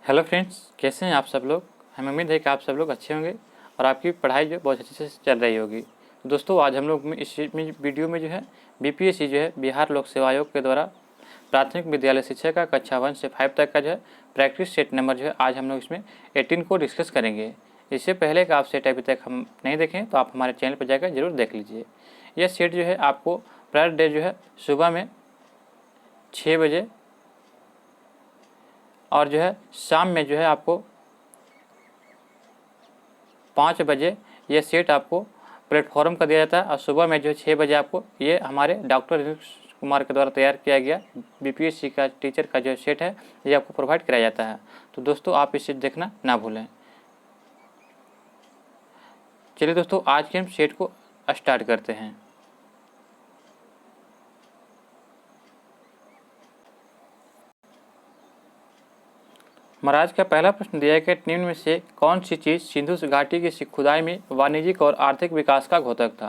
Hello friends, कैसे हैं आप सब लोग। हमें उम्मीद है कि आप सब लोग अच्छे होंगे और आपकी पढ़ाई जो बहुत अच्छे से चल रही होगी। तो दोस्तों, आज हम लोग इस वीडियो में जो है बीपीएससी जो है बिहार लोक सेवा आयोग के द्वारा प्राथमिक विद्यालय शिक्षक का कक्षा 1 से 5 तक का जो है प्रैक्टिस सेट नंबर जो है आज हम लोग इसमें 18 को डिस्कस करेंगे। इससे पहले का आप सेट अभी तक हम नहीं देखें तो आप हमारे चैनल पर जाकर जरूर देख लीजिए। यह सेट जो है आपको पर डे जो है सुबह में 6 बजे और जो है शाम में जो है आपको 5 बजे ये सेट आपको प्लेटफॉर्म का दिया जाता है और सुबह में जो है 6 बजे आपको ये हमारे डॉक्टर ऋषिक कुमार के द्वारा तैयार किया गया बीपीएससी का टीचर का जो सेट है ये आपको प्रोवाइड कराया जाता है। तो दोस्तों, आप इसे देखना ना भूलें। चलिए दोस्तों, आज के हम सेट को स्टार्ट करते हैं। महाराज का पहला प्रश्न दिया है कि निम्न में से कौन सी चीज़ सिंधु घाटी की खुदाई में वाणिज्यिक और आर्थिक विकास का घोतक था।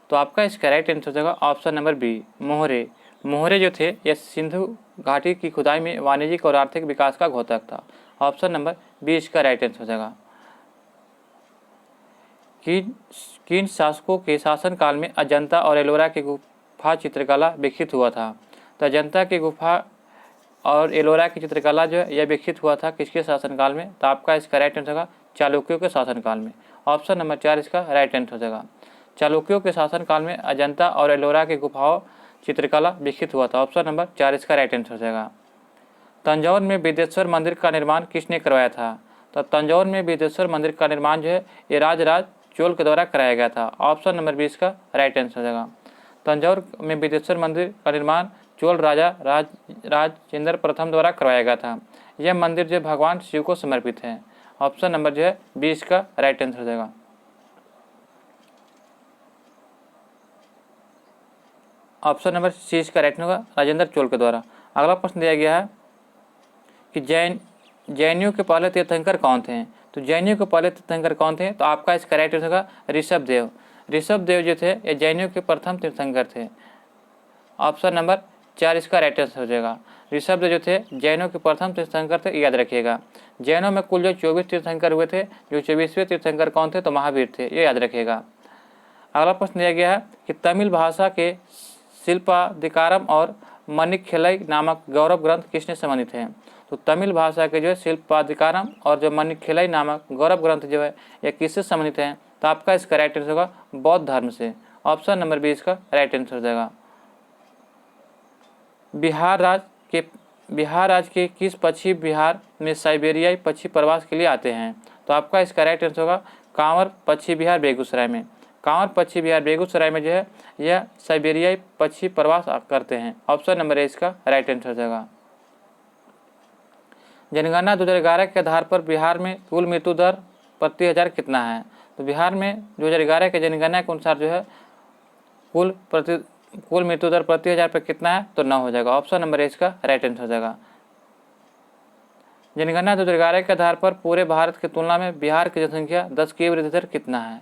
तो आपका इसका राइट आंसर हो जाएगा ऑप्शन नंबर बी, मोहरे। मोहरे जो थे यह सिंधु घाटी की खुदाई में वाणिज्यिक और आर्थिक विकास का घोतक था। ऑप्शन नंबर बी इसका राइट आंसर हो जाएगा। किन शासकों के शासनकाल में अजंता और एलोरा की गुफा चित्रकला विकसित हुआ था। तो अजंता की गुफा और एलोरा की चित्रकला जो है यह विकसित हुआ था किसके शासनकाल में। तो आपका इसका राइट आंसर होगा चालुक्यों के शासनकाल में। ऑप्शन नंबर 4 इसका राइट आंसर हो जाएगा। चालुक्यों के शासनकाल में अजंता और एलोरा की गुफाओं चित्रकला विकसित हुआ था। ऑप्शन नंबर 4 इसका राइट आंसर हो जाएगा। तंजौर में विदेश्वर मंदिर का निर्माण किसने करवाया था। तो तंजौर में विदेश्वर मंदिर का निर्माण जो है ये राजराज चोल के द्वारा कराया गया था। ऑप्शन नंबर 20 का राइट आंसर हो जाएगा। तंजौर में विदेश्वर मंदिर का निर्माण चोल राजा राजेंद्र प्रथम द्वारा करवाया गया था। यह मंदिर जो भगवान शिव को समर्पित है। ऑप्शन नंबर जो है 20 का राइट आंसर हो जाएगा। ऑप्शन नंबर सी इसका राइट होगा, राजेंद्र चोल के द्वारा। अगला प्रश्न दिया गया है कि जैनियों के पहले तीर्थंकर कौन थे। तो जैनियों के पहले तीर्थंकर कौन थे। तो आपका इसका राइट आंसर होगा ऋषभ देव। ऋषभ देव जो थे ये जैनियों के प्रथम तीर्थंकर थे। ऑप्शन नंबर 4 इसका राइट आंसर हो जाएगा। ऋषभ देव जो थे जैनों के प्रथम तीर्थंकर थे, याद रखिएगा। जैनों में कुल जो 24 तीर्थंकर हुए थे, जो 24वें तीर्थंकर कौन थे तो महावीर थे, ये याद रखिएगा। अगला प्रश्न दिया गया है कि तमिल भाषा के शिल्पाधिकारम और मणिक्खेलई नामक गौरव ग्रंथ किसने संबंधित हैं। तो तमिल भाषा के जो है शिल्पाधिकारम और जो मणिक्खेलई नामक गौरव ग्रंथ जो है यह किससे संबंधित हैं। तो आपका इसका राइट आंसर होगा बौद्ध धर्म से। ऑप्शन नंबर 20 का राइट आंसर हो जाएगा। बिहार राज्य के किस पक्षी बिहार में साइबेरियाई पक्षी प्रवास के लिए आते हैं। तो आपका इसका राइट आंसर होगा कांवर पक्षी बिहार बेगूसराय में। कांवर पक्षी बिहार बेगूसराय में जो है यह साइबेरियाई पक्षी प्रवास करते हैं। ऑप्शन नंबर ए इसका राइट आंसर हो जाएगा। जनगणना 2011 के आधार पर बिहार में कुल मृत्यु दर प्रति हजार कितना है। तो बिहार में 2011 के जनगणना के अनुसार जो है कुल मृत्यु दर प्रति हजार पर कितना है तो 9 हो जाएगा। ऑप्शन नंबर ए इसका राइट आंसर हो जाएगा। जनगणना 2011 के आधार पर पूरे भारत की तुलना में बिहार की जनसंख्या 10 की वृद्धि दर कितना है।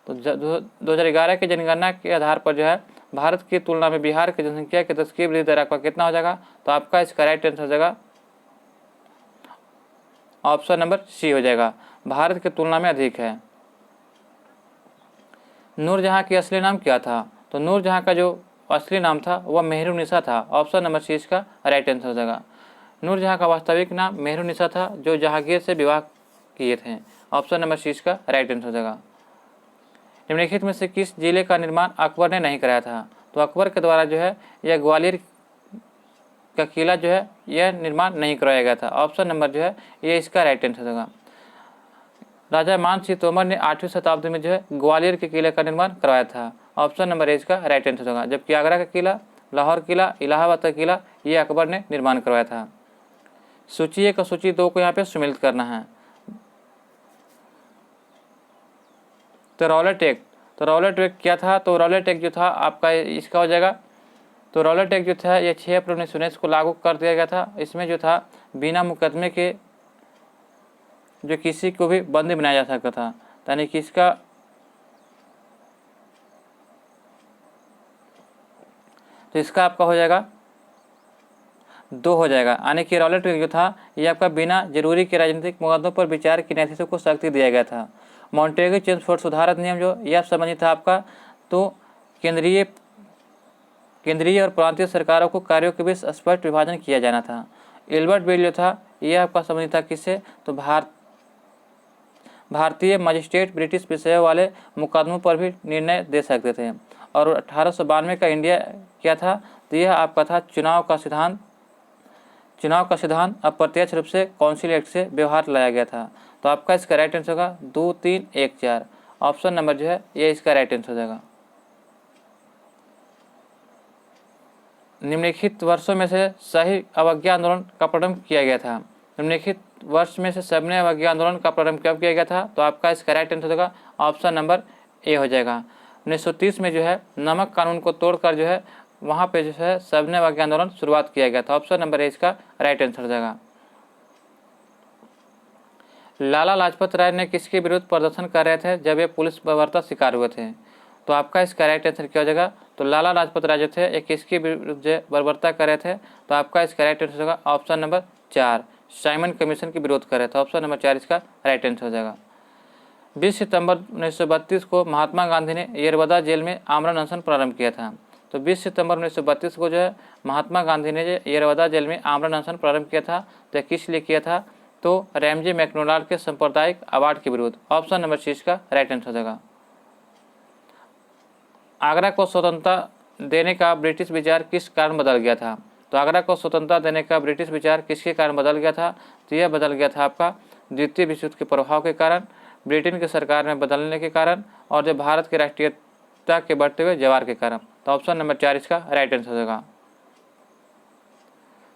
तो 2011 की जनगणना के आधार पर जो है भारत की तुलना में बिहार की जनसंख्या के 10 की वृद्धि दर आपका कितना हो जाएगा। तो आपका इसका राइट आंसर हो जाएगा ऑप्शन नंबर सी हो जाएगा, भारत की तुलना में अधिक है। नूरजहां की असली नाम क्या था। तो नूरजहां का जो असली नाम था वह मेहरुनिसा था। ऑप्शन नंबर सी इसका राइट आंसर हो जाएगा। नूरजहां का वास्तविक नाम मेहरुनिसा था जो जहांगीर से विवाह किए थे। ऑप्शन नंबर सी इसका राइट आंसर हो जाएगा। निम्नलिखित में से किस जिले का निर्माण अकबर ने नहीं कराया था। तो अकबर के द्वारा जो है यह ग्वालियर का किला जो है यह निर्माण नहीं करवाया गया था। ऑप्शन नंबर जो है ये इसका राइट आंसर होगा। राजा मान सिंह तोमर ने 8वीं शताब्दी में जो है ग्वालियर के किले का निर्माण करवाया था। ऑप्शन नंबर ए इसका राइट आंसर होगा। जबकि आगरा का किला, लाहौर किला, इलाहाबाद का किला ये अकबर ने निर्माण करवाया था। सूची 1 और सूची 2 को यहाँ पे सम्मिलित करना है। तो रॉलेट एक्ट, तो रॉलेट एक्ट क्या था। तो रॉलेट एक्ट जो था आपका इसका हो जाएगा। तो रॉलेट एक्ट जो था ये 6 अप्रैल 1919 को लागू कर दिया गया था। इसमें जो था बिना मुकदमे के जो किसी को भी बंदी बनाया जा सकता था, यानी कि इसका तो इसका आपका हो जाएगा 2 हो जाएगा। यानी कि रॉलेट जो था ये आपका बिना जरूरी के राजनीतिक मुकदमों पर विचार के न्यायाधीशों को शक्ति दिया गया था। मॉन्टेगो चेम्सफोर्ड सुधार अधिनियम जो यह संबंधित था आपका तो केंद्रीय और प्रांतीय सरकारों को कार्यों के बीच स्पष्ट विभाजन किया जाना था। इल्बर्ट बिल जो था यह आपका संबंधित था किससे, तो भारतीय मजिस्ट्रेट ब्रिटिश विषयों वाले मुकदमों पर भी निर्णय दे सकते थे। और 1892 का इंडिया क्या था, तो यह आपका था चुनाव का सिद्धांत अप्रत्यक्ष रूप से काउंसिल एक्ट से व्यवहार लाया गया था। तो आपका इसका राइट आंसर होगा 2, 3, 1, 4। ऑप्शन नंबर जो है ये इसका राइट आंसर हो जाएगा। निम्नलिखित वर्षों में से सही अवज्ञा आंदोलन का प्रारंभ किया गया था। निम्नलिखित वर्ष में से सबने अवज्ञा आंदोलन का प्रारंभ कब किया गया था, तो आपका इसका राइट आंसर होगा ऑप्शन नंबर ए हो जाएगा। 1930 में जो है नमक कानून को तोड़कर जो है वहाँ पे जो है सबने अवज्ञा आंदोलन शुरुआत किया गया था। ऑप्शन नंबर ए इसका राइट आंसर हो जाएगा। लाला लाजपत राय ने किसके विरुद्ध प्रदर्शन कर रहे थे जब ये पुलिस बर्बरता शिकार हुए थे, तो आपका इसका राइट आंसर क्या हो जाएगा, तो लाला लाजपत राय जो थे ये किसके विरुद्ध बर्बरता कर रहे थे, तो आपका इसका राइट आंसर होगा ऑप्शन नंबर 4, साइमन कमीशन के विरोध कर रहे थे। ऑप्शन नंबर 4 इसका राइट आंसर हो जाएगा। 20 सितंबर 1932 को महात्मा गांधी ने येरवदा जेल में आमरण अनशन प्रारंभ किया था। तो 20 सितंबर 1932 को जो है महात्मा गांधी ने येरवदा जेल में आमरण अनशन प्रारंभ किया था, तो किस लिए किया था, तो रैमजे मैकडोनाल्ड के सांप्रदायिक अवार्ड के विरुद्ध। ऑप्शन नंबर 6 का राइट आंसर हो जाएगा। आगरा को स्वतंत्रता देने का ब्रिटिश विचार किस कारण बदल गया था, तो आगरा को स्वतंत्रता देने का ब्रिटिश विचार किसके कारण बदल गया था, तो यह बदल गया था आपका द्वितीय विश्व युद्ध के प्रभाव के कारण, ब्रिटेन की सरकार में बदलने के कारण और जो भारत की राष्ट्रीयता के बढ़ते हुए जवार के कारण। तो ऑप्शन नंबर 4 इसका राइट आंसर होगा।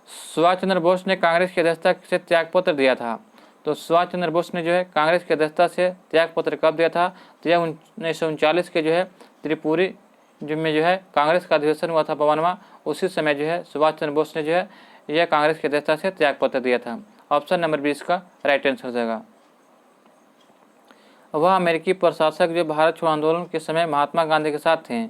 सुभाष चंद्र बोस ने कांग्रेस की अध्यक्षता से त्यागपत्र दिया था, तो सुभाष चंद्र बोस ने जो है कांग्रेस की अध्यक्षता से त्यागपत्र कब दिया था, तो यह 1939 के जो है त्रिपुरी में जो है कांग्रेस का अधिवेशन हुआ था पवनवा, उसी समय जो है सुभाष चंद्र बोस ने जो है यह कांग्रेस की अध्यक्षता से त्यागपत्र दिया था। ऑप्शन नंबर 20 का राइट आंसर हो जाएगा। वह अमेरिकी प्रशासक जो भारत छोड़ो आंदोलन के समय महात्मा गांधी के साथ थे,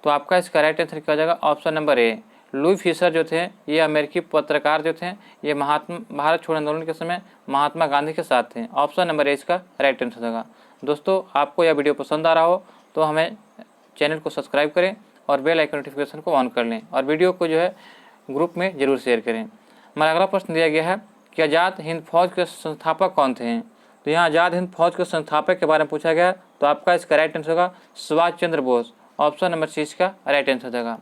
तो आपका इसका राइट आंसर क्या हो जाएगा, option number A, Louis Fischer जो थे ये अमेरिकी पत्रकार जो थे ये भारत छोड़ो आंदोलन के समय महात्मा गांधी के साथ थे। ऑप्शन नंबर ए इसका राइट आंसर होगा। दोस्तों आपको यह वीडियो पसंद आ रहा हो तो हमें चैनल को सब्सक्राइब करें और बेल आइकन नोटिफिकेशन को ऑन कर लें और वीडियो को जो है ग्रुप में जरूर शेयर करें। हमारा अगला प्रश्न दिया गया है कि आज़ाद हिंद फौज के संस्थापक कौन थे, तो यहाँ आज़ाद हिंद फौज के संस्थापक के बारे में पूछा गया, तो आपका इसका राइट आंसर होगा सुभाष चंद्र बोस। ऑप्शन नंबर 6 का राइट आंसर हो जाएगा।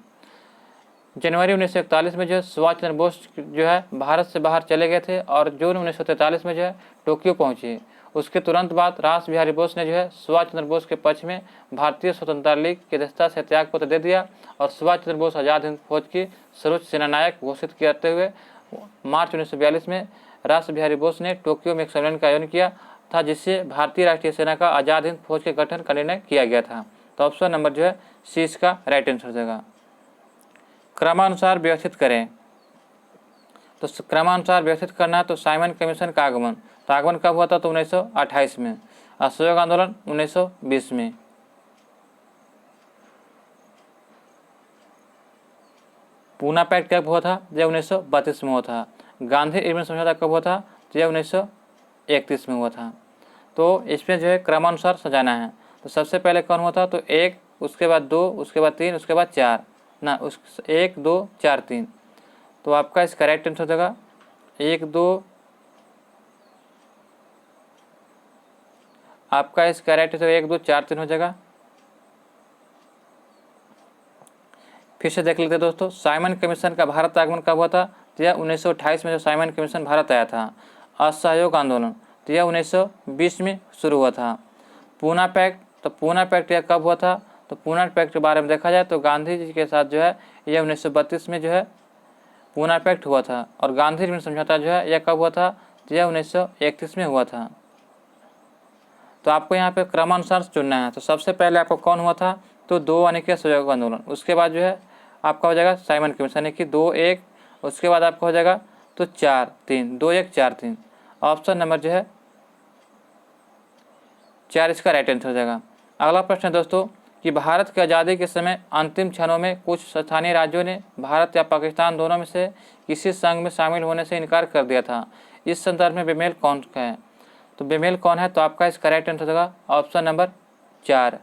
जनवरी 1941 में जो है सुभाष चंद्र बोस जो है भारत से बाहर चले गए थे और जून 1943 में जो है टोक्यो पहुंचे। उसके तुरंत बाद रास बिहारी बोस ने जो है सुभाष चंद्र बोस के पक्ष में भारतीय स्वतंत्रता लीग की अध्यक्षता से त्यागपत्र दे दिया और सुभाष चंद्र बोस आज़ाद हिंद फौज की सर्वोच्च सेनानायक घोषित करते हुए मार्च 1942 में रास बिहारी बोस ने टोक्यो में एक सम्मेलन का आयोजन किया था जिससे भारतीय राष्ट्रीय सेना का आज़ाद हिंद फौज के गठन का निर्णय किया गया था। तो ऑप्शन नंबर जो है सी इसका राइट आंसर हो जाएगा। क्रमानुसार व्यवस्थित करें, तो क्रमानुसार व्यवस्थित करना है तो साइमन कमीशन का आगमन, तो आगमन कब हुआ था, तो 1928 में। असहयोग आंदोलन 1920 में। पूना पैक्ट कब हुआ था, यह 1932 में हुआ था। गांधी इरविन समझौता कब हुआ था, तो यह 1931 में हुआ था। तो इसमें जो है क्रमानुसार सजाना है, तो सबसे पहले कौन हुआ था, तो 1, उसके बाद 2, उसके बाद 3, उसके बाद 4 ना, उस 1, 2, 4, 3। तो आपका इसका राइट आंसर हो जाएगा 1, 2, आपका इसका राइट आंसर 1, 2, 4, 3 हो जाएगा। फिर से देख लेते हैं दोस्तों, साइमन कमीशन का भारत आगमन कब हुआ था, तो यह 1928 में जो साइमन कमीशन भारत आया था। असहयोग आंदोलन, तो यह 1920 में शुरू हुआ था। पूना पैक्ट, तो पूना पैक्ट यह कब हुआ था, तो पूना पैक्ट के बारे में देखा जाए तो गांधी जी के साथ जो है यह 1932 में जो है पूना पैक्ट हुआ था और गांधी इरविन समझौता जो है यह कब हुआ था, तो यह 1931 में हुआ था। तो आपको यहाँ पे क्रमानुसार चुनना है, तो सबसे पहले आपको कौन हुआ था, तो 2 यानी कि असहयोग आंदोलन, उसके बाद जो है आपका हो जाएगा साइमन कमीशन यानी कि 2, 1, उसके बाद आपका हो जाएगा तो 4, 3, 2, 1, 4, 3। ऑप्शन नंबर जो है 4 इसका राइट आंसर हो जाएगा। अगला प्रश्न है दोस्तों, कि भारत की आज़ादी के समय अंतिम क्षणों में कुछ स्थानीय राज्यों ने भारत या पाकिस्तान दोनों में से किसी संघ में शामिल होने से इनकार कर दिया था। इस संदर्भ में बेमेल कौन है? तो बेमेल कौन है? तो आपका इसका राइट आंसर होगा ऑप्शन नंबर 4,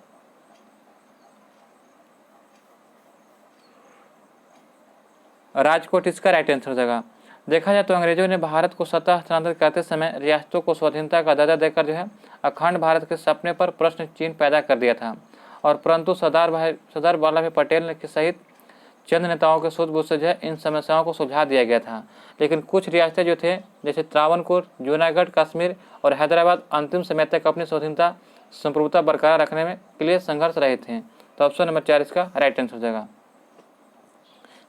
राजकोट इसका राइट आंसर हो जाएगा। देखा जाए तो अंग्रेजों ने भारत को सत्ता हस्तांतरित करते समय रियासतों को स्वाधीनता का दर्जा देकर जो है अखंड भारत के सपने पर प्रश्न चिन्ह पैदा कर दिया था, और परंतु सरदार वल्लभ भाई पटेल के सहित चंद नेताओं के सूझबूझ से जो है इन समस्याओं को सुलझा दिया गया था। लेकिन कुछ रियासतें जो थे जैसे त्रावणकोर, जूनागढ़, कश्मीर और हैदराबाद अंतिम समय तक अपनी स्वाधीनता संप्रभुता बरकरार रखने में के लिए संघर्ष रहे थे। तो ऑप्शन नंबर 4 इसका राइट आंसर हो जाएगा,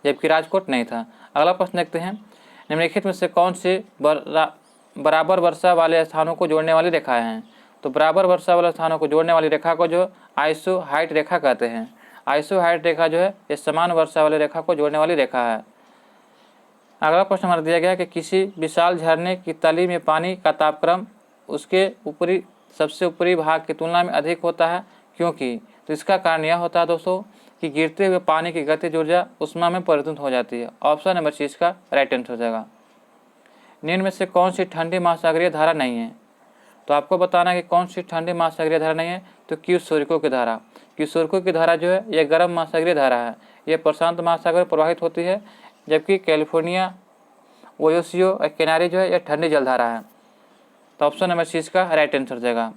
जबकि राजकोट नहीं था। अगला प्रश्न देखते हैं, निम्नलिखित में से कौन सी बराबर वर्षा वाले स्थानों को जोड़ने वाली रेखाएं हैं? तो बराबर वर्षा वाले स्थानों को जोड़ने वाली रेखा को जो आइसो हाइट रेखा कहते हैं। आइसो हाइट रेखा जो है ये समान वर्षा वाली रेखा को जोड़ने वाली रेखा है। अगला प्रश्न हमारा दिया गया है कि किसी विशाल झरने की तली में पानी का तापक्रम उसके ऊपरी सबसे ऊपरी भाग की तुलना में अधिक होता है, क्योंकि? तो इसका कारण यह होता है दोस्तों कि गिरते हुए पानी की गतिज ऊर्जा उष्मा में परिवर्तित हो जाती है। ऑप्शन नंबर 6 का राइट आंसर हो जाएगा। निम्न में से कौन सी ठंडी महासागरीय धारा नहीं है? तो आपको बताना है कि कौन सी ठंडी महासागरीय धारा नहीं है। तो क्यूसोरिको की धारा। क्यूसोरिको की धारा जो है यह गर्म महासागरीय धारा है, यह प्रशांत महासागर में प्रवाहित होती है, जबकि कैलिफोर्निया, ओयोसियो और किनारे जो है यह ठंडी जलधारा है। तो ऑप्शन नंबर 6 का राइट आंसर हो जाएगा।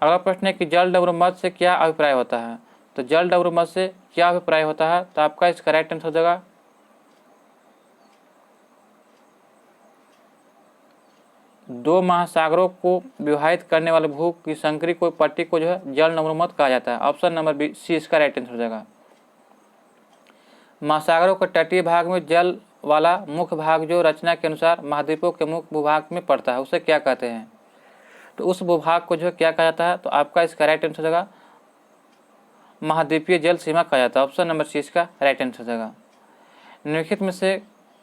अगला प्रश्न है कि जलडमरू मध से क्या अभिप्राय होता है? तो जलडमरू मध से क्या अभिप्राय होता है? तो आपका इसका राइट आंसर हो जाएगा दो महासागरों को विवाहित करने वाले भू की संकरी को पट्टी को जो है जलडमरू मध कहा जाता है। ऑप्शन नंबर सी इसका राइट आंसर हो जाएगा। महासागरों के तटीय भाग में जल वाला मुख्य भाग जो रचना के अनुसार महाद्वीपों के मुख्य भूभाग में पड़ता है उसे क्या कहते हैं? तो उस भूभाग को जो है क्या कहा जाता है? तो आपका इसका राइट आंसर हो जाएगा महाद्वीपीय जल सीमा कहा जाता है। ऑप्शन नंबर 6 का राइट आंसर हो जाएगा। निम्नलिखित में से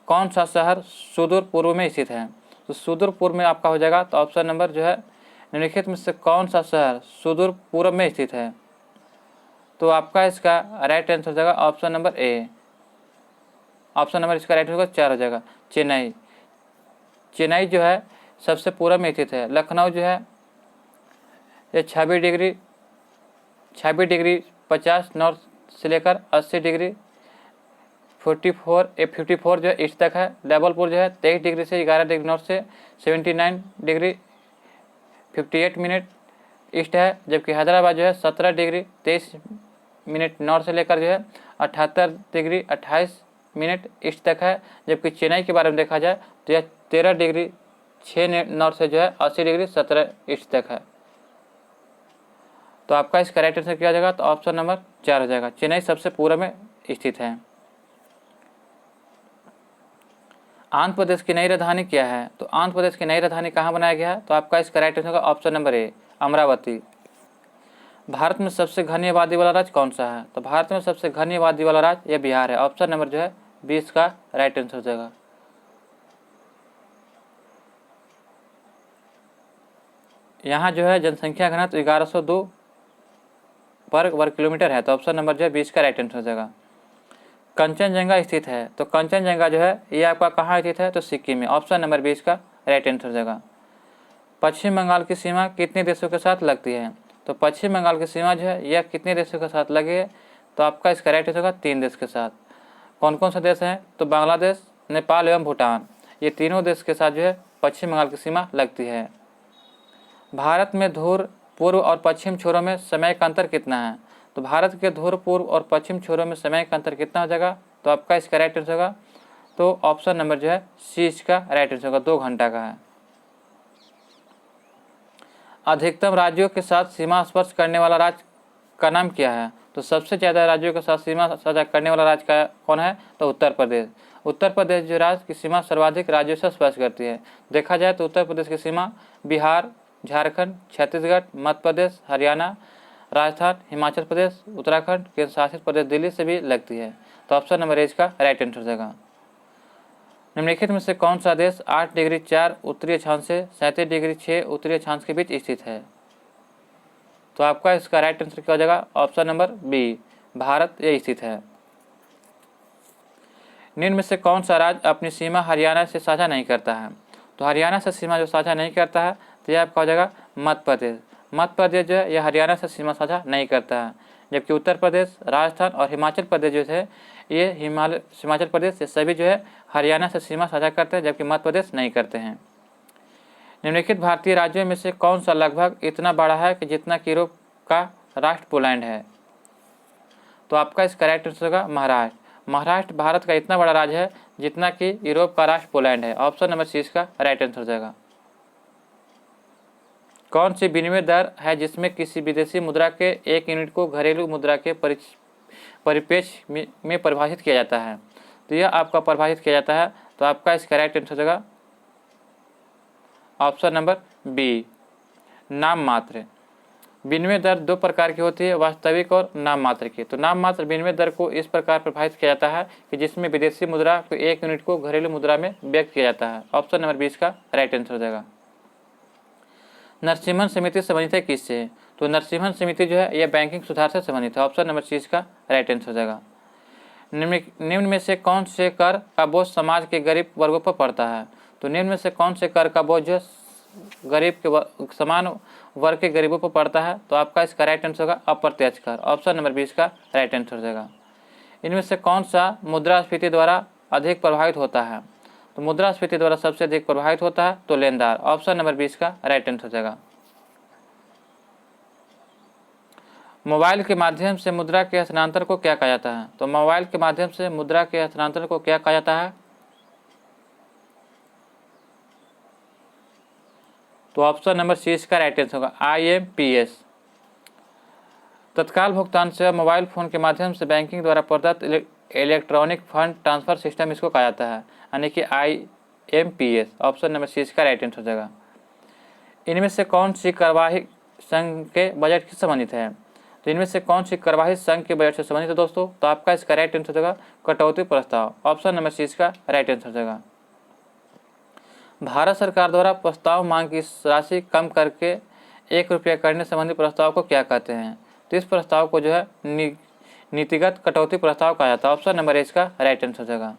कौन सा शहर सुदूर पूर्व में स्थित है? तो सुदूर पूर्व में आपका हो जाएगा। तो ऑप्शन नंबर जो है निम्नलिखित में से कौन सा शहर सुदूर पूर्व में स्थित है? तो आपका इसका राइट आंसर हो जाएगा option number A. Option number इसका राइट होगा 4 हो जाएगा, चेन्नई। चेन्नई जो है सबसे पूर्व में स्थित है। लखनऊ जो है ये 26 डिग्री 50 नॉर्थ से लेकर 80 डिग्री 54 जो है ईस्ट तक है। जबलपुर जो है 23 डिग्री से 11 डिग्री नॉर्थ से 79 डिग्री 58 मिनट ईस्ट है, जबकि हैदराबाद जो है 17 डिग्री 23 मिनट नॉर्थ से लेकर जो है 78 डिग्री 28 मिनट ईस्ट तक है। जबकि चेन्नई के बारे में देखा जाए तो यह 13 डिग्री 6 नॉर्थ से जो है 80 डिग्री 17 ईस्ट तक है। तो आपका इसका राइट आंसर क्या हो जाएगा? तो ऑप्शन नंबर 4 हो जाएगा, चेन्नई सबसे पूर्व में स्थित है। आंध्र प्रदेश की नई राजधानी क्या है? तो आंध्र प्रदेश की नई राजधानी कहाँ बनाया गया है? तो आपका इसका राइट आंसर होगा option number A, Amravati. Bharat में सबसे घनी आबादी वाला राज्य कौन सा है? तो भारत में सबसे घनी आबादी वाला राज्य यह बिहार है। ऑप्शन नंबर जो है 20 का राइट आंसर हो जाएगा। यहाँ जो है जनसंख्या घनत्व 1102 वर्ग किलोमीटर है। तो ऑप्शन नंबर जो है 20 का राइट आंसर हो जाएगा। कंचनजंगा स्थित है। तो कंचनजंगा जो है ये आपका कहाँ स्थित है? तो सिक्किम में। ऑप्शन नंबर 20 का राइट आंसर हो जाएगा। पश्चिम बंगाल की सीमा कितने देशों के साथ लगती है? तो पश्चिम बंगाल की सीमा जो है यह कितने देशों के साथ लगी है? तो आपका इसका राइट आंसर होगा 3 देश के साथ। कौन कौन से देश हैं? तो बांग्लादेश, नेपाल एवं भूटान, ये तीनों देश के साथ जो है पश्चिम बंगाल की सीमा लगती है। भारत में ध्रुव पूर्व और पश्चिम छोरों में समय का अंतर कितना है? तो भारत के ध्रुव पूर्व और पश्चिम छोरों में समय का अंतर कितना हो जाएगा? तो आपका इसका राइट आंसर होगा तो ऑप्शन नंबर जो है सी इसका राइट आंसर होगा, 2 घंटा का है। अधिकतम राज्यों के साथ सीमा स्पर्श करने वाला राज्य का नाम क्या है? तो सबसे ज़्यादा राज्यों के साथ सीमा साझा करने वाला राज्य का कौन है? तो उत्तर प्रदेश। उत्तर प्रदेश जो राज्य की सीमा सर्वाधिक राज्यों से स्पर्श करती है। देखा जाए तो उत्तर प्रदेश की सीमा बिहार, झारखंड, छत्तीसगढ़, मध्य प्रदेश, हरियाणा, राजस्थान, हिमाचल प्रदेश, उत्तराखंड, केंद्र शासित प्रदेश दिल्ली से भी लगती है। तो ऑप्शन नंबर ए का राइट आंसर हो जाएगा। निम्नलिखित में से कौन सा देश 8 डिग्री 4 उत्तरी अक्षांश से 37 डिग्री 6 उत्तरी अक्षांश के बीच स्थित है? तो आपका इसका राइट आंसर क्या हो जाएगा? ऑप्शन नंबर बी, भारत ये स्थित है। निम्न में से कौन सा राज्य अपनी सीमा हरियाणा से साझा नहीं करता है? तो हरियाणा से सीमा जो साझा नहीं करता है तो यह आपका हो जाएगा मध्य प्रदेश। मध्य प्रदेश जो है यह हरियाणा से सीमा साझा नहीं करता है, जबकि उत्तर प्रदेश, राजस्थान और हिमाचल प्रदेश जो है ये हिमाचल प्रदेश ये सभी जो है हरियाणा से सीमा साझा करते हैं, जबकि मध्य प्रदेश नहीं करते हैं। निम्नलिखित भारतीय राज्यों में से कौन सा लगभग इतना बड़ा है कि जितना कि यूरोप का राष्ट्र पोलैंड है? तो आपका इसका राइट आंसर होगा महाराष्ट्र। महाराष्ट्र भारत का इतना बड़ा राज्य है जितना कि यूरोप का राष्ट्र पोलैंड है। ऑप्शन नंबर सी इसका राइट आंसर हो जाएगा। कौन सी विनिमय दर है जिसमें किसी विदेशी मुद्रा के 1 यूनिट को घरेलू मुद्रा के परिप्रेक्ष्य में परिभाषित किया जाता है? तो यह आपका परिभाषित किया जाता है, तो आपका इसका राइट आंसर हो जाएगा ऑप्शन नंबर बी, नाम मात्र। विनिमय दर 2 प्रकार की होती है, वास्तविक और नाम मात्र की। तो नाम मात्र विनिमय दर को इस प्रकार परिभाषित किया जाता है कि जिसमें विदेशी मुद्रा को 1 यूनिट को घरेलू मुद्रा में व्यक्त किया जाता है। ऑप्शन नंबर 20 का राइट आंसर हो जाएगा। नरसिम्हन समिति संबंधित है किससे? तो नरसिम्हन समिति जो है यह बैंकिंग सुधार से संबंधित है। ऑप्शन नंबर 30 का राइट आंसर हो जाएगा। निम्न में से कौन से कर का बोझ समाज के गरीब वर्गों पर पड़ता है? तो निम्न में से कौन से कर का बोझ गरीब के समान वर्ग के गरीबों पर पड़ता है? तो आपका इसका राइट आंसर होगा अप्रत्यक्ष कर। ऑप्शन नंबर 20 का राइट आंसर हो जाएगा। इनमें से कौन सा मुद्रास्फीति द्वारा अधिक प्रभावित होता है? तो मुद्रास्फीति द्वारा सबसे अधिक प्रभावित होता है तो लेनदार। ऑप्शन नंबर 20 का राइट आंसर हो जाएगा। मोबाइल के माध्यम से मुद्रा के हस्तांतरण को क्या कहा जाता है? तो मोबाइल के माध्यम से मुद्रा के हस्तांतरण को क्या कहा जाता है? तो ऑप्शन नंबर सी इसका राइट आंसर होगा IMPS। तत्काल भुगतान सेवा मोबाइल फोन के माध्यम से बैंकिंग द्वारा प्रदत्त इलेक्ट्रॉनिक फंड ट्रांसफर सिस्टम इसको कहा जाता है, यानी कि IMPS। ऑप्शन नंबर सी इसका राइट आंसर हो जाएगा। इनमें से कौन सी कार्यवाही संघ के बजट से संबंधित है? तो इनमें से कौन सी कार्यवाही संघ के बजट से संबंधित है दोस्तों? तो आपका इसका राइट आंसर हो जाएगा कटौती प्रस्ताव। ऑप्शन नंबर सी इसका राइट आंसर हो जाएगा। भारत सरकार द्वारा प्रस्ताव मांग की राशि कम करके 1 रुपया करने संबंधी प्रस्ताव को क्या कहते हैं? तो इस प्रस्ताव को जो है नीतिगत कटौती प्रस्ताव कहा जाता है। ऑप्शन नंबर इसका राइट आंसर हो जाएगा।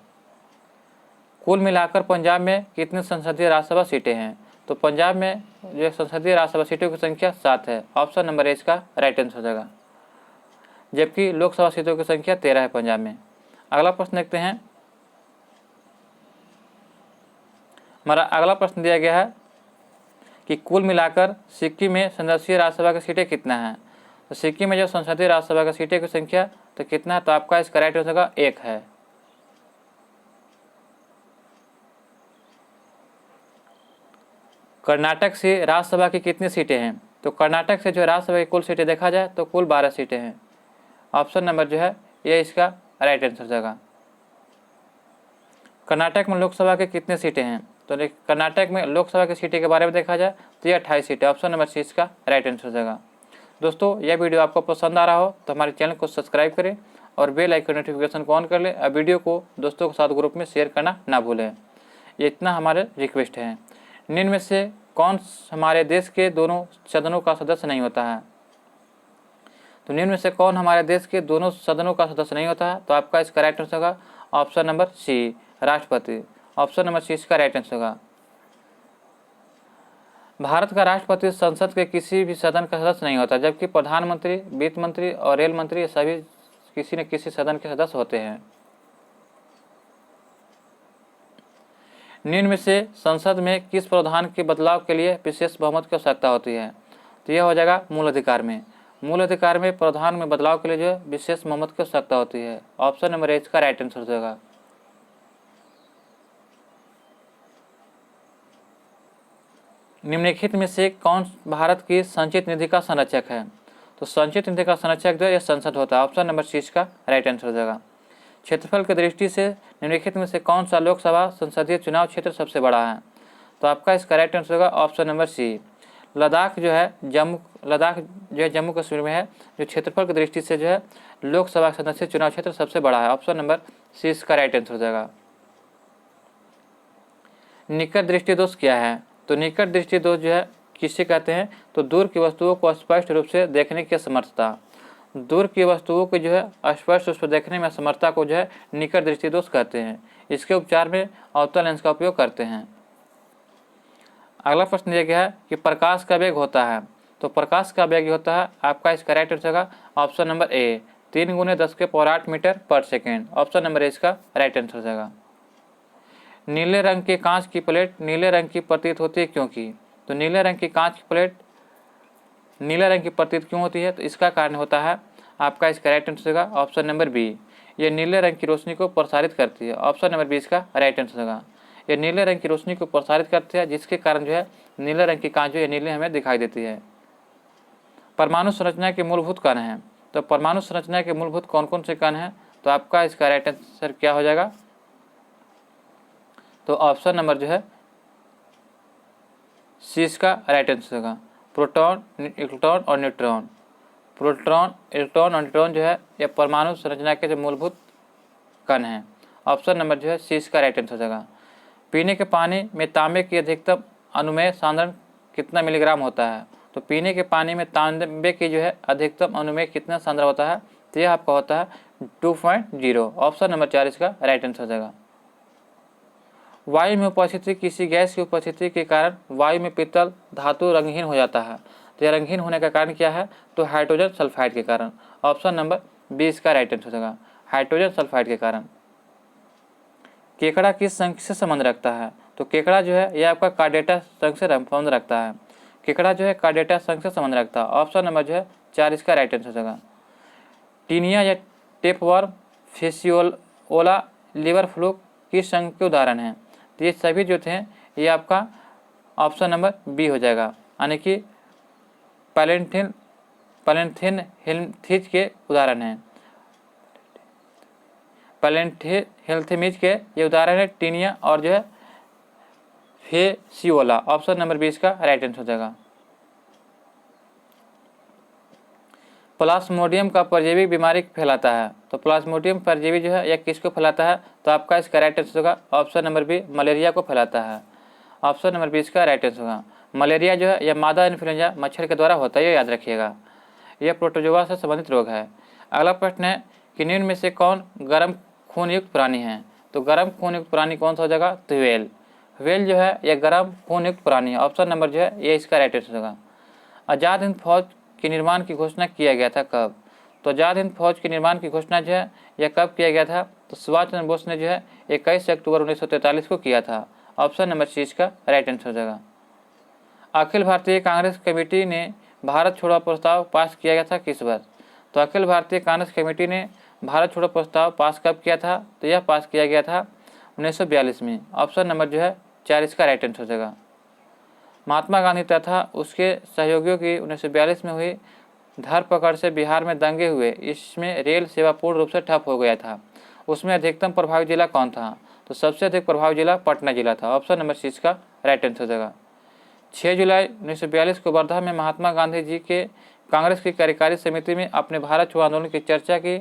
कुल मिलाकर पंजाब में कितने संसदीय राज्यसभा सीटें हैं? तो पंजाब में जो संसदीय राज्यसभा सीटों की संख्या 7 है। ऑप्शन नंबर इसका राइट आंसर हो जाएगा। जबकि लोकसभा सीटों की संख्या 13 है पंजाब में। अगला प्रश्न देखते हैं। हमारा अगला प्रश्न दिया गया है कि कुल मिलाकर सिक्किम में संसदीय राज्यसभा की सीटें कितना है? तो सिक्किम में जो संसदीय राज्यसभा की सीटें की संख्या तो कितना है? तो आपका इसका राइट आंसर होगा 1 है। कर्नाटक से राज्यसभा की कितनी सीटें हैं? तो कर्नाटक से जो राज्यसभा की कुल सीटें देखा जाए तो कुल 12 सीटें हैं। ऑप्शन नंबर जो है ये इसका राइट आंसर हो जाएगा। कर्नाटक में लोकसभा के कितने सीटें हैं? तो कर्नाटक में लोकसभा की सीटें के बारे में देखा जाए तो ये 28 सीटें। ऑप्शन नंबर सी इसका राइट आंसर हो जाएगा। दोस्तों यह वीडियो आपको पसंद आ रहा हो तो हमारे चैनल को सब्सक्राइब करें और बेल आइकन नोटिफिकेशन को ऑन कर लें और वीडियो को दोस्तों के साथ ग्रुप में शेयर करना ना भूलें। ये इतना हमारे रिक्वेस्ट है। निम्न में से कौन हमारे देश के दोनों सदनों का सदस्य नहीं होता है? तो निम्न में से कौन हमारे देश के दोनों सदनों का सदस्य नहीं होता है? तो आपका इसका राइट आंसर होगा ऑप्शन नंबर सी, राष्ट्रपति। ऑप्शन नंबर सी इसका राइट आंसर होगा। भारत का राष्ट्रपति संसद के किसी भी सदन का सदस्य नहीं होता, जबकि प्रधानमंत्री, वित्त मंत्री और रेल मंत्री ये सभी किसी न किसी सदन के सदस्य होते हैं। निम्न में से संसद में किस प्रावधान के बदलाव के लिए विशेष बहुमत की आवश्यकता होती है? तो यह हो जाएगा मूल अधिकार में। मूल अधिकार में प्रावधान में बदलाव के लिए जो है विशेष बहुमत की आवश्यकता होती है। ऑप्शन नंबर ए इसका राइट आंसर हो जाएगा। निम्नलिखित में से कौन भारत की संचित निधि का संरक्षक है? तो संचित निधि का संरक्षक जो है यह संसद होता है। ऑप्शन नंबर सी इसका राइट आंसर हो जाएगा। क्षेत्रफल की दृष्टि से निम्नलिखित में से कौन सा लोकसभा संसदीय चुनाव क्षेत्र सबसे बड़ा है? तो आपका इसका राइट आंसर होगा ऑप्शन नंबर सी। लद्दाख जो है जम्मू कश्मीर में है, जो क्षेत्रफल की दृष्टि से जो है लोकसभा संसदीय चुनाव क्षेत्र सबसे बड़ा है। ऑप्शन नंबर सी इसका राइट आंसर हो जाएगा। निकट दृष्टि दोष क्या है? तो निकट दृष्टि दोष जो है किसे कहते हैं? तो दूर की वस्तुओं को स्पष्ट रूप से देखने की समर्थता। दूर की वस्तुओं को जो है स्पष्ट रूप से देखने में असमर्थता को जो है निकट दृष्टि दोष कहते हैं। इसके उपचार में अवतल लेंस का उपयोग करते हैं। अगला प्रश्न दिया गया है कि प्रकाश का वेग होता है। तो प्रकाश का वेग होता है, आपका इसका राइट आंसर होगा ऑप्शन नंबर ए 3×10⁸ मीटर पर सेकेंड। ऑप्शन नंबर ए इसका राइट आंसर हो जाएगा। नीले रंग की कांच की प्लेट नीले रंग की प्रतीत होती है क्योंकि? तो नीले रंग की कांच की प्लेट नीले रंग की प्रतीत क्यों होती है? तो इसका कारण होता है, आपका इसका राइट आंसर होगा ऑप्शन नंबर बी, ये नीले रंग की रोशनी को प्रसारित करती है। ऑप्शन नंबर बी इसका राइट आंसर होगा। ये नीले रंग की रोशनी को प्रसारित करती है, जिसके कारण जो है नीले रंग की कांच जो है नीले हमें दिखाई देती है। परमाणु संरचना के मूलभूत कण हैं। तो परमाणु संरचना के मूलभूत कौन कौन से कण हैं? तो आपका इसका राइट आंसर क्या हो जाएगा? तो ऑप्शन नंबर जो है सी इसका राइट आंसर होगा, प्रोटॉन, इलेक्ट्रॉन और न्यूट्रॉन। प्रोटॉन, इलेक्ट्रॉन और न्यूट्रॉन जो है ये परमाणु संरचना के जो मूलभूत कण हैं। ऑप्शन नंबर जो है सी इसका राइट आंसर हो जाएगा। पीने के पानी में तांबे की अधिकतम अनुमेय सांद्रण कितना मिलीग्राम होता है? तो पीने के पानी में तांबे की जो है अधिकतम अनुमेय कितना सांद्र होता है? तो यह आपका होता है 2.0। ऑप्शन नंबर 4 इसका राइट आंसर हो जाएगा। वायु में उपस्थिति किसी गैस की उपस्थिति के कारण वायु में पीतल धातु रंगहीन हो जाता है। तो यह रंगहीन होने का कारण क्या है? तो हाइड्रोजन सल्फाइड के कारण। ऑप्शन नंबर बी इसका राइट आंसर होगा, हाइड्रोजन सल्फाइड के कारण। केकड़ा किस संघ से संबंध रखता है? तो केकड़ा जो है यह आपका कार्डेटा संघ से संबंध रखता है। केकड़ा जो है कार्डेटा संघ से संबंध रखता है। ऑप्शन नंबर जो है 4 इसका राइट आंसर होगा। टीनिया या टेपवर्म, फेसियोला, लिवर फ्लूक किस संघ के उदाहरण हैं? तो ये सभी जो थे ये आपका ऑप्शन नंबर बी हो जाएगा, यानी कि पैलेंथिन हेल्मिंथीज के उदाहरण हैं। पैलेंथिन हेल्मिंथीज के ये उदाहरण है टीनिया और जो है फेसियोला। ऑप्शन नंबर बी इसका राइट आंसर हो जाएगा। प्लाज्मोडियम का परजीवी बीमारी फैलाता है। तो प्लाज्मोडियम परजीवी जो है यह किसको फैलाता है? तो आपका इसका राइट आंसर होगा ऑप्शन नंबर बी, मलेरिया को फैलाता है। ऑप्शन नंबर बी इसका राइट आंसर होगा। मलेरिया जो है यह मादा इन्फ्लुएंजा मच्छर के द्वारा होता है, ये याद रखिएगा। यह प्रोटोजोआ से संबंधित रोग है। अगला प्रश्न है कि निम्न में से कौन गर्म खून युक्त प्राणी है? तो गर्म खून युक्त प्राणी कौन सा हो जाएगा? तो व्हेल। व्हेल जो है यह गर्म खून युक्त प्राणी है। ऑप्शन नंबर जो है ये इसका राइट आंसर होगा। आज़ाद हिंद फौज के निर्माण की घोषणा किया गया था कब? तो आज़ाद हिंद फौज के निर्माण की घोषणा जो है यह कब किया गया था? तो सुभाष चंद्र बोस ने जो है 21 अक्टूबर 1943 को किया था। ऑप्शन नंबर सी इसका राइट आंसर हो जाएगा। अखिल भारतीय कांग्रेस कमेटी ने भारत छोड़ो प्रस्ताव पास किया गया था किस वर्ष? तो अखिल भारतीय कांग्रेस कमेटी ने भारत छोड़ो प्रस्ताव पास कब किया था? तो यह पास किया गया था 1942 में। ऑप्शन नंबर जो है 4 इसका राइट आंसर हो जाएगा। महात्मा गांधी तथा उसके सहयोगियों की 1942 में हुई धरपकड़ से बिहार में दंगे हुए। इसमें रेल सेवा पूर्ण रूप से ठप हो गया था। उसमें अधिकतम प्रभावित जिला कौन था? तो सबसे अधिक प्रभावित जिला पटना जिला था। ऑप्शन नंबर सी इसका राइट आंसर हो जाएगा। 6 जुलाई 1942 को वर्धा में महात्मा गांधी जी के कांग्रेस की कार्यकारी समिति में अपने भारत छोड़ो आंदोलन की चर्चा की।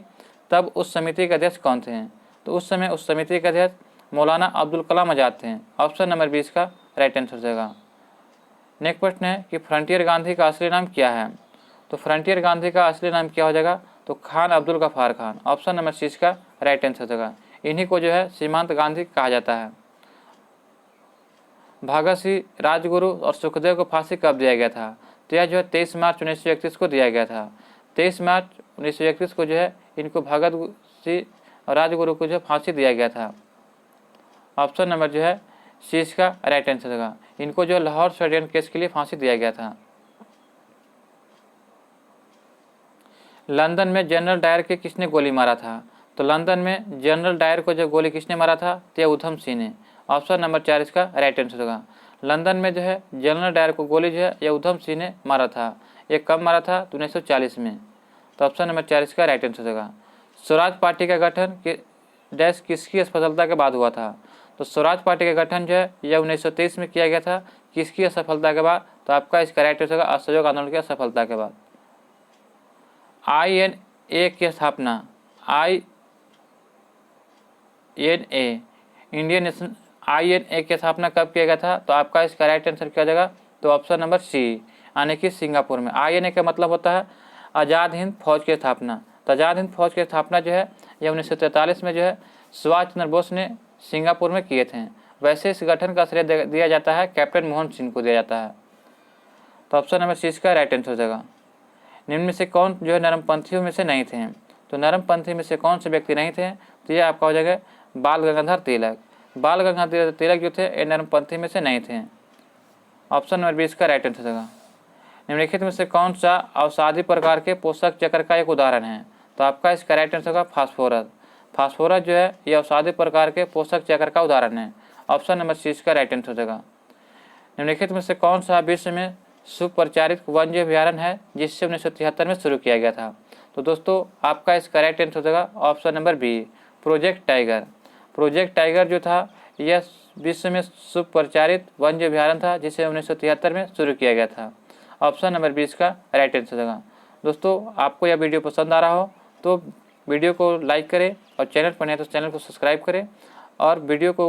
तब उस समिति के अध्यक्ष कौन थे? तो उस समय उस समिति के अध्यक्ष मौलाना अब्दुल कलाम आज़ाद थे। ऑप्शन नंबर बी इसका राइट आंसर हो जाएगा। नेक्स्ट प्रश्न है कि फ्रंटियर गांधी का असली नाम क्या है? तो फ्रंटियर गांधी का असली नाम क्या हो जाएगा? तो Khan Abdul Ghaffar Khan. Option number C इसका राइट आंसर हो जाएगा। इन्हीं को जो है सीमांत गांधी कहा जाता है। भगत सिंह, राजगुरु और सुखदेव को फांसी कब दिया गया था? तो यह जो है 23 मार्च 1931 को दिया गया था। 23 मार्च 1931 को जो है इनको भगत सिंह और राजगुरु को जो फांसी दिया गया था। ऑप्शन नंबर जो है सी इसका राइट आंसर होगा। इनको जो लाहौर षड्यंत्र केस के लिए फांसी दिया गया था। लंदन में जनरल डायर के किसने गोली मारा था? तो लंदन में जनरल डायर को जो गोली किसने मारा था? तो यह उधम सिंह ने। ऑप्शन नंबर 4 इसका राइट आंसर होगा। लंदन में जो है जनरल डायर को गोली जो है यह उधम सिंह ने मारा था। ये कब मारा था? तो 1940 में। तो ऑप्शन नंबर 4 इसका राइट आंसर होगा। स्वराज पार्टी का गठन डैश किसकी असफलता के बाद हुआ था? तो स्वराज पार्टी का गठन जो है यह 1923 में किया गया था। किसकी असफलता के बाद? तो आपका इसका राइट आंसर होगा असहयोग आंदोलन की असफलता के बाद। INA की स्थापना INA इंडियन नेशनल INA की स्थापना कब किया गया था? तो आपका इसका राइट आंसर क्या हो जाएगा? तो ऑप्शन नंबर सी यानी कि सिंगापुर में। INA का मतलब होता है आज़ाद हिंद फौज की स्थापना। तो आज़ाद हिंद फौज की स्थापना जो है यह 1943 में जो है सुभाष चंद्र बोस ने सिंगापुर में किए थे। वैसे इस गठन का श्रेय दिया जाता है कैप्टन मोहन सिंह को दिया जाता है। तो ऑप्शन नंबर सी इसका राइट आंसर हो जाएगा। निम्न में से कौन जो है नरमपंथियों में से नहीं थे? तो नरमपंथी में से कौन से व्यक्ति नहीं थे? तो ये आपका हो जाएगा बाल गंगाधर तिलक। बाल गंगाधर तिलक जो थे ये नरमपंथी में से नहीं थे। ऑप्शन नंबर बी इसका राइट आंसर होगा। निम्नलिखित में से कौन सा अवसादी प्रकार के पोषक चक्र का एक उदाहरण है? तो आपका इसका राइट आंसर होगा फास्फोरस। फास्फोरस जो है यह अवसादी प्रकार के पोषक चक्र का उदाहरण है। ऑप्शन नंबर सी इसका राइट आंसर होगा। निम्नलिखित में से कौन सा विश्व में सुपरिचारित वन्य अभ्यारण्य है जिससे 1973 में शुरू किया गया था? तो दोस्तों आपका इसका राइट आंसर होगा option number B project tiger. Project tiger जो था यह विश्व में सुपरिचारित वन्य अभ्यारण्य था जिसे 1973 में शुरू किया गया था। ऑप्शन नंबर बी इसका राइट आंसर होगा। दोस्तों आपको यह वीडियो पसंद आ रहा हो तो वीडियो को लाइक करें और चैनल पर नहीं तो चैनल को सब्सक्राइब करें और वीडियो को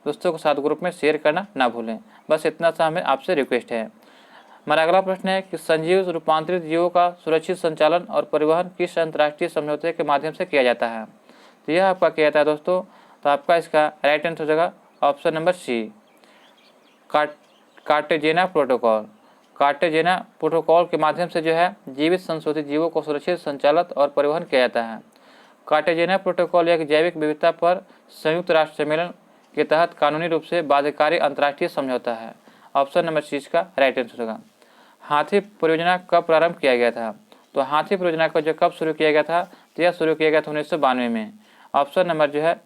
दोस्तों के साथ ग्रुप में शेयर करना ना भूलें। बस इतना सा हमें आपसे रिक्वेस्ट है। हमारा अगला प्रश्न है कि सजीव रूपांतरित जीवों का सुरक्षित संचालन और परिवहन किस अंतर्राष्ट्रीय समझौते के माध्यम से किया जाता है? तो यह आपका किया जाता है दोस्तों। तो आपका इसका राइट आंसर हो जाएगा option number C Cartagena protocol. Cartagena protocol के माध्यम से जो है जीवित संशोधित जीवों को सुरक्षित संचालित और परिवहन किया जाता है। कार्टेजेना प्रोटोकॉल एक जैविक विविधता पर संयुक्त राष्ट्र सम्मेलन के तहत कानूनी रूप से बाध्यकारी अंतर्राष्ट्रीय समझौता है। ऑप्शन नंबर सी का राइट आंसर होगा। हाथी परियोजना कब प्रारंभ किया गया था? तो हाथी परियोजना को जो कब शुरू किया गया था? तो यह शुरू किया गया था 1992 में। ऑप्शन नंबर जो है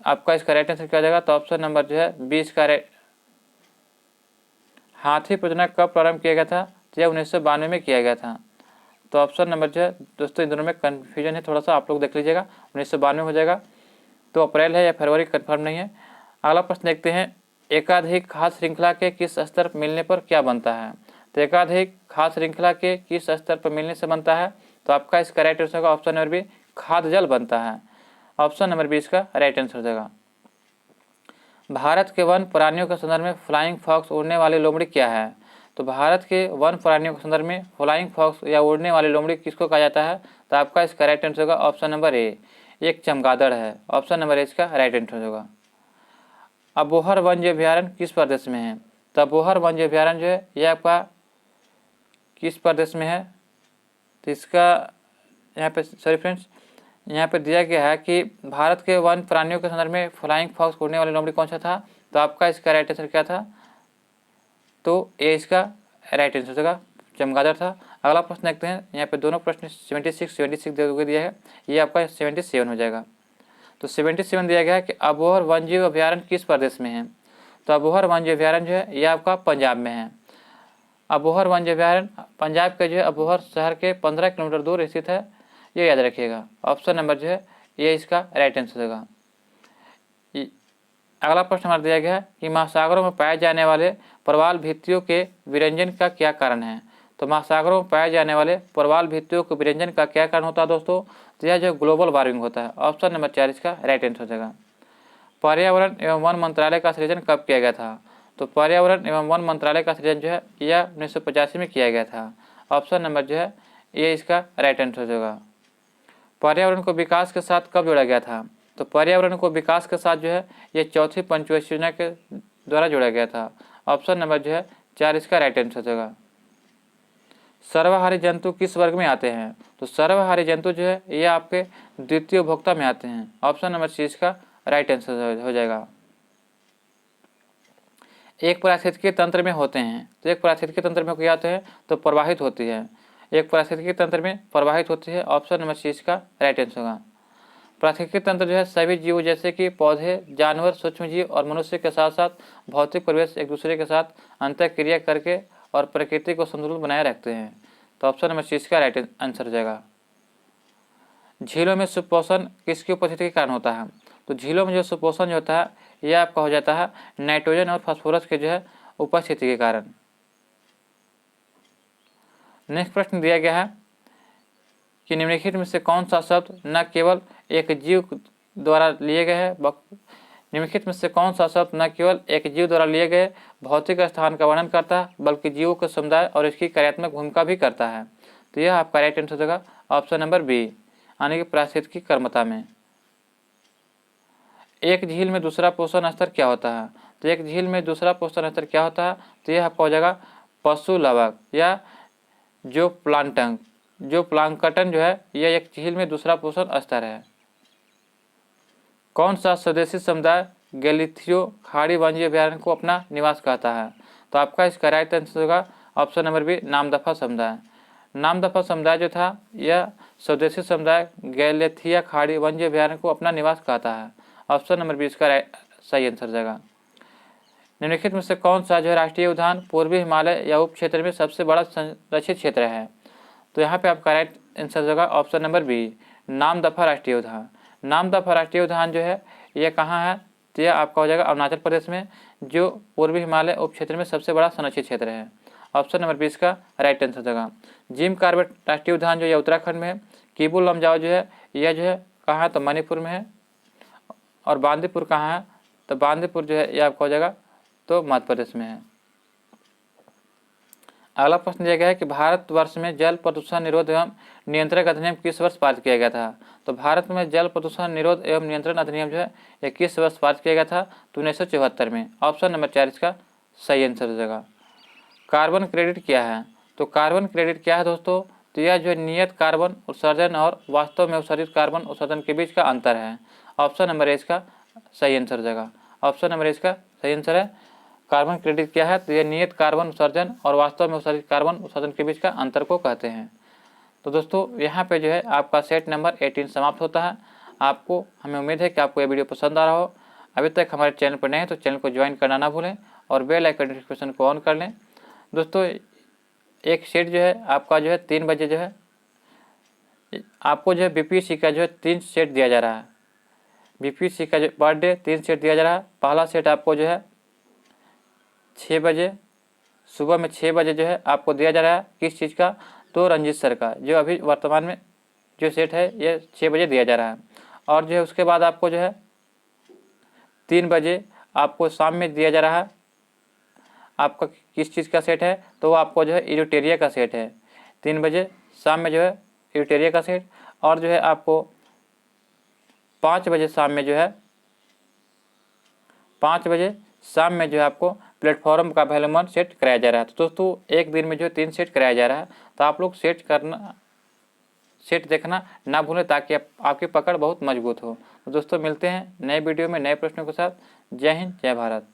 आपका इसका राइट आंसर किया जाएगा। तो ऑप्शन नंबर जो है 20 का हाथी परियोजना कब प्रारंभ किया गया था? तो यह 1992 में किया गया था। तो ऑप्शन नंबर जो है दोस्तों इन दोनों में कन्फ्यूजन है थोड़ा सा, आप लोग देख लीजिएगा 1992 हो जाएगा। तो अप्रैल है या फरवरी कन्फर्म नहीं है। अगला प्रश्न देखते हैं एकाधिक खाद्य श्रृंखला के किस स्तर पर मिलने पर क्या बनता है? तो एकाधिक खाद्य श्रृंखला के किस स्तर पर मिलने से बनता है? तो आपका इसका राइट आंसर होगा ऑप्शन नंबर बी खाद्य जल बनता है। ऑप्शन नंबर बी इसका राइट आंसर हो जाएगा। भारत के वन प्राणियों के संदर्भ में फ्लाइंग फॉक्स उड़ने वाली लोमड़ी क्या है? तो भारत के वन प्राणियों के संदर्भ में फ्लाइंग फॉक्स या उड़ने वाली लोमड़ी किसको कहा जाता है? तो आपका इसका राइट आंसर होगा ऑप्शन नंबर ए एक चमगादड़ है। ऑप्शन नंबर ए इसका राइट आंसर होगा। अबोहर वन्य अभ्यारण्य किस प्रदेश में है? तो अबोहर वन्य अभ्यारण्य जो है यह आपका किस प्रदेश में है? तो इसका यहाँ पे सॉरी फ्रेंड्स यहाँ पे दिया गया है कि भारत के वन प्राणियों के संदर्भ में फ्लाइंग फॉक्स उड़ने वाली लोमड़ी कौन सा था? तो आपका इसका राइट आंसर क्या था? तो ये इसका राइट आंसर होगा चमगादड़ था। अगला प्रश्न देखते हैं। यहाँ पे दोनों प्रश्न 76 दिया है, ये आपका 77 हो जाएगा। तो 77 दिया गया है कि अबोहर वन्यजीव अभ्यारण्य किस प्रदेश में है? तो अबोहर वन्य अभ्यारण्य जो है यह आपका पंजाब में है। अबोहर वन्य अभ्यारण्य पंजाब के जो है अबोहर शहर के 15 किलोमीटर दूर स्थित है, ये याद रखिएगा। ऑप्शन नंबर जो है ये इसका राइट आंसर होगा। अगला प्रश्न हमारा दिया गया है कि महासागरों में पाए जाने वाले प्रवाल भित्तियों के विरंजन का क्या कारण है? तो महासागरों में पाए जाने वाले प्रवाल भित्तियों के विरंजन का क्या कारण होता है दोस्तों? तो यह जो ग्लोबल वार्मिंग होता है। ऑप्शन नंबर 4 इसका राइट आंसर हो जाएगा। पर्यावरण एवं वन मंत्रालय का सृजन कब किया गया था? तो पर्यावरण एवं वन मंत्रालय का सृजन जो है यह 1985 में किया गया था। ऑप्शन नंबर जो है ये इसका राइट आंसर हो जाएगा। पर्यावरण को विकास के साथ कब जोड़ा गया था? तो पर्यावरण को विकास के साथ जो है ये चौथी पंचवर्षीय योजना के द्वारा जोड़ा गया था। ऑप्शन नंबर जो है 4 इसका राइट आंसर हो जाएगा। सर्वाहारी जंतु किस वर्ग में आते हैं? तो सर्वाहारी जंतु जो है ये आपके द्वितीय उपभोक्ता में आते हैं। ऑप्शन नंबर सी इसका राइट आंसर हो जाएगा। एक पारिस्थितिकी तंत्र में होते हैं, तो एक पारिस्थितिकी तंत्र में क्या होते हैं? तो प्रवाहित होती है। एक पारिस्थितिकी तंत्र में प्रवाहित होती है। ऑप्शन नंबर सी इसका राइट आंसर होगा। पारिस्थितिकी तंत्र जो है सभी जीवों जैसे कि पौधे, जानवर, सूक्ष्मजीव और मनुष्य के साथ साथ भौतिक परिवेश एक दूसरे के साथ अंतःक्रिया करके और प्रकृति को संतुलित बनाए रखते हैं। तो ऑप्शन नंबर सी इसका राइट आंसर हो जाएगा। झीलों में सुपोषण किसकी उपस्थिति के कारण होता है? तो झीलों में जो सुपोषण जो होता है यह आपका हो जाता है नाइट्रोजन और फास्फोरस के जो है उपस्थिति के कारण। नेक्स्ट प्रश्न दिया गया है कि निम्नलिखित में से कौन सा शब्द न केवल एक जीव द्वारा लिए गए हैं निम्नलिखित में से कौन सा शब्द न केवल एक जीव द्वारा लिए गए भौतिक स्थान का वर्णन करता है बल्कि जीवों के समुदाय और इसकी कार्यात्मक भूमिका भी करता है? तो यह आपका राइट आंसर होगा ऑप्शन नंबर बी, यानी कि पारिस्थितिकी कर्मता में। एक झील में दूसरा पोषण स्तर क्या होता है? तो एक झील में दूसरा पोषण स्तर क्या होता है? तो यह आपका हो जाएगा पशु लवक या जो प्लांकटन जो है यह एक झील में दूसरा पोषण स्तर है। कौन सा स्वदेशी समुदाय गैलीथियो खाड़ी वन्य अभयारण्य को अपना निवास कहता है? तो आपका इसका राइट आंसर होगा ऑप्शन नंबर बी, नामदफा समुदाय। नामदफा समुदाय जो था यह स्वदेशी समुदाय गैलीथिया खाड़ी वन्य अभयारण्य को अपना निवास कहता है। ऑप्शन नंबर बी इसका सही आंसर जाएगा। निम्नलिखित में से कौन सा जो है राष्ट्रीय उद्यान पूर्वी हिमालय या उप क्षेत्र में सबसे बड़ा संरक्षित क्षेत्र है? तो यहाँ पे आपका राइट आंसर होगा ऑप्शन नंबर बी, नामदफा राष्ट्रीय उद्यान। नामदफा राष्ट्रीय उद्यान जो है यह कहाँ है? तो यह आपका हो जाएगा अरुणाचल प्रदेश में, जो पूर्वी हिमालय उप क्षेत्र में सबसे बड़ा संरक्षित क्षेत्र है। ऑप्शन नंबर 20 का राइट आंसर होगा। जिम कॉर्बेट राष्ट्रीय उद्यान जो है उत्तराखंड में है। किबू लमजाओ जो है यह जो है कहाँ है? तो मणिपुर में है। और बांदीपुर कहाँ है? तो बांदीपुर जो है यह आपका हो जाएगा तो मध्य प्रदेश में है। अगला प्रश्न दिया गया है कि भारतवर्ष में जल प्रदूषण निरोध एवं नियंत्रण अधिनियम किस वर्ष पारित किया गया था? तो भारत में जल प्रदूषण निरोध एवं नियंत्रण अधिनियम जो है यह किस वर्ष पारित किया गया था? तो 1974 में। ऑप्शन नंबर 4 इसका सही आंसर हो जाएगा। कार्बन क्रेडिट क्या है? तो कार्बन क्रेडिट क्या है दोस्तों? तो यह जो है नियत कार्बन उत्सर्जन और वास्तव में उत्सर्जित कार्बन उत्सर्जन के बीच का अंतर है। ऑप्शन नंबर इसका सही आंसर हो जाएगा। ऑप्शन नंबर इसका सही आंसर है। कार्बन क्रेडिट क्या है? तो यह नियत कार्बन उत्सर्जन और वास्तव में उत्सर्जित कार्बन उत्सर्जन के बीच का अंतर को कहते हैं। तो दोस्तों यहाँ पे जो है आपका सेट नंबर 18 समाप्त होता है। आपको हमें उम्मीद है कि आपको ये वीडियो पसंद आ रहा हो। अभी तक हमारे चैनल पर नए हैं तो चैनल को ज्वाइन करना ना भूलें और बेल आइकन नोटिफिकेशन को ऑन कर लें। दोस्तों एक सेट जो है आपका जो है 3 बजे जो है आपको जो है बीपीएससी का जो है 3 सेट दिया जा रहा है। बीपीएससी का जो पर डे 3 सेट दिया जा रहा है। पहला सेट आपको जो है 6 बजे सुबह में 6 बजे जो है आपको दिया जा रहा है। किस चीज़ का? तो रंजीत सर का जो अभी वर्तमान में जो सेट है ये 6 बजे दिया जा रहा है। और जो है उसके बाद आपको जो है 3 बजे आपको शाम में दिया जा रहा है। आपका किस चीज़ का सेट है? तो वो आपको जो है इरिटेरिया का सेट है। 3 बजे शाम में जो है इरिटेरिया का सेट। और जो है आपको 5 बजे शाम में जो है 5 बजे शाम में जो है आपको प्लेटफॉर्म का अवेलेबल सेट कराया जा रहा है। तो दोस्तों एक दिन में जो 3 सेट कराया जा रहा है। तो आप लोग सेट देखना ना भूलें ताकि आपकी पकड़ बहुत मजबूत हो। तो दोस्तों मिलते हैं नए वीडियो में नए प्रश्नों के साथ। जय हिंद, जय भारत।